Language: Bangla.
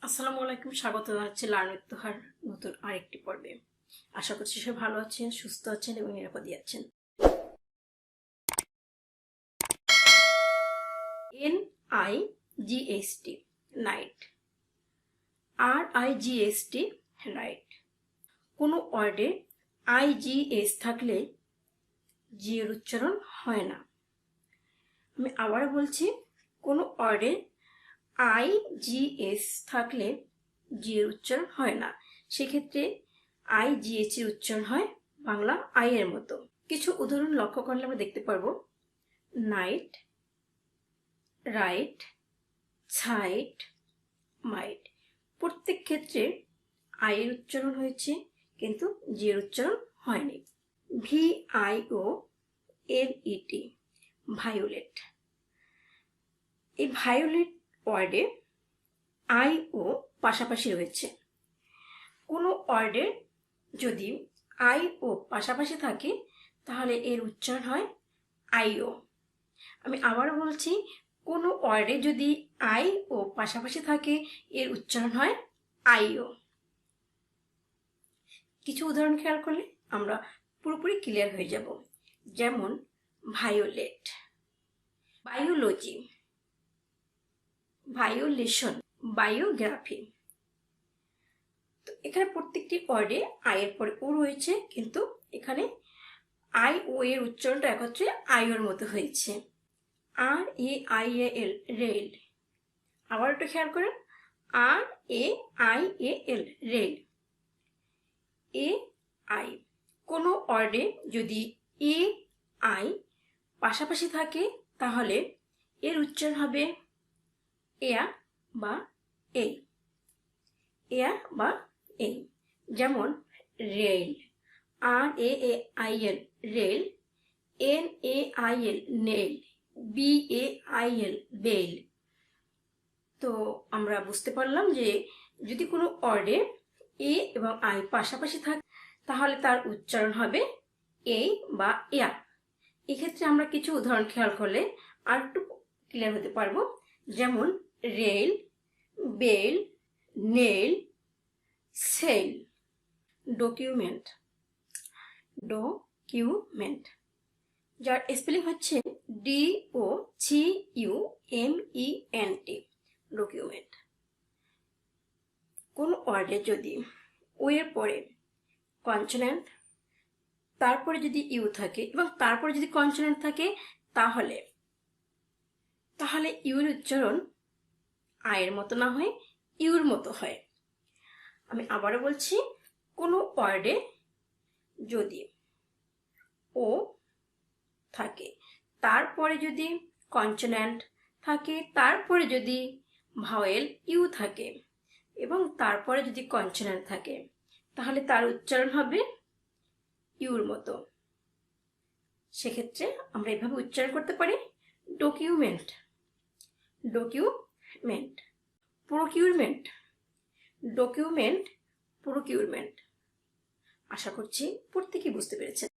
আসসালামু আলাইকুম, স্বাগত জানাচ্ছি লার্ন উইথ তোহার নতুন আরেকটি পর্বে। আশা করছি সবাই ভালো আছেন, সুস্থ আছেন এবং নিরাপদে আছেন। NIGST night, RIGST right. কোনো ওয়ার্ডে IGS থাকলে জি এর উচ্চারণ হয় না। আমি আবার বলছি, কোনো ওয়ার্ডে IGS থাকলে জি এর উচ্চারণ হয় না। সেক্ষেত্রে IGH এর উচ্চারণ হয় বাংলা আই এর মতো। কিছু উদাহরণ লক্ষ্য করলে আমরা দেখতে পারবো নাইট, রাইট, ছাইট, মাইট। প্রত্যেক ক্ষেত্রে আই এর উচ্চারণ হয়েছে কিন্তু জি এর উচ্চারণ হয়নি। VIOLET violet. এই ভায়োলেট ওয়ার্ডে আই ও পাশাপাশি রয়েছে। কোনো ওয়ার্ডে যদি আই ও পাশাপাশি থাকে তাহলে এর উচ্চারণ হয় আইও। আমি আবারও বলছি, কোনো ওয়ার্ডে যদি আই ও পাশাপাশি থাকে এর উচ্চারণ হয় আইও। কিছু উদাহরণ খেয়াল করলে আমরা পুরোপুরি ক্লিয়ার হয়ে যাব। যেমন ভায়োলেট, বায়োলজি, ভায়োলেশন, বায়োগ্রাফি। তো এখানে প্রত্যেকটি ওয়ার্ডে আই এর পরে ও রয়েছে কিন্তু এখানে আই ও এর উচ্চারণটা একত্রে আইওর মতো হয়েছে। RAIAL rail. আবার একটু খেয়াল করেন, RAIAL রেল। AI কোনো ওয়ার্ডে যদি AI পাশাপাশি থাকে তাহলে এর উচ্চারণ হবে এয়া বা এই, এয়া বা এই। যেমন rail, RAAIL rail, NAIL nail, BAIL bail. তো আমরা বুঝতে পারলাম যে যদি কোনো ওয়ার্ডে এ এবং আই পাশাপাশি থাকে তাহলে তার উচ্চারণ হবে এই বা এয়া। এক্ষেত্রে আমরা কিছু উদাহরণ খেয়াল করলে আর একটু ক্লিয়ার হতে পারবো। যেমন rail, bail, nail, sail. Document, document যার স্পেলিং হচ্ছে DOCUMENT, ডকুমেন্ট। কোন ওয়ার্ডে যদি ও এর পরে কনসোনেন্ট, তারপরে যদি ইউ থাকে এবং তারপরে যদি কনসোনেন্ট থাকে তাহলে ইউ এর উচ্চারণ আয়ের মতো না হয় ইউর মতো হয়। আমি আবারও বলছি, কোনো ওয়ার্ডে যদি ও থাকে, তারপরে যদি কনসোনেন্ট থাকে, তারপরে যদি ভাওয়েল ইউ থাকে এবং তারপরে যদি কনসোনেন্ট থাকে তাহলে তার উচ্চারণ হবে ইউর মতো। সেক্ষেত্রে আমরা এভাবে উচ্চারণ করতে পারি document, document, procurement, document, procurement. আশা করছি প্রত্যেকেই বুঝতে পেরেছেন।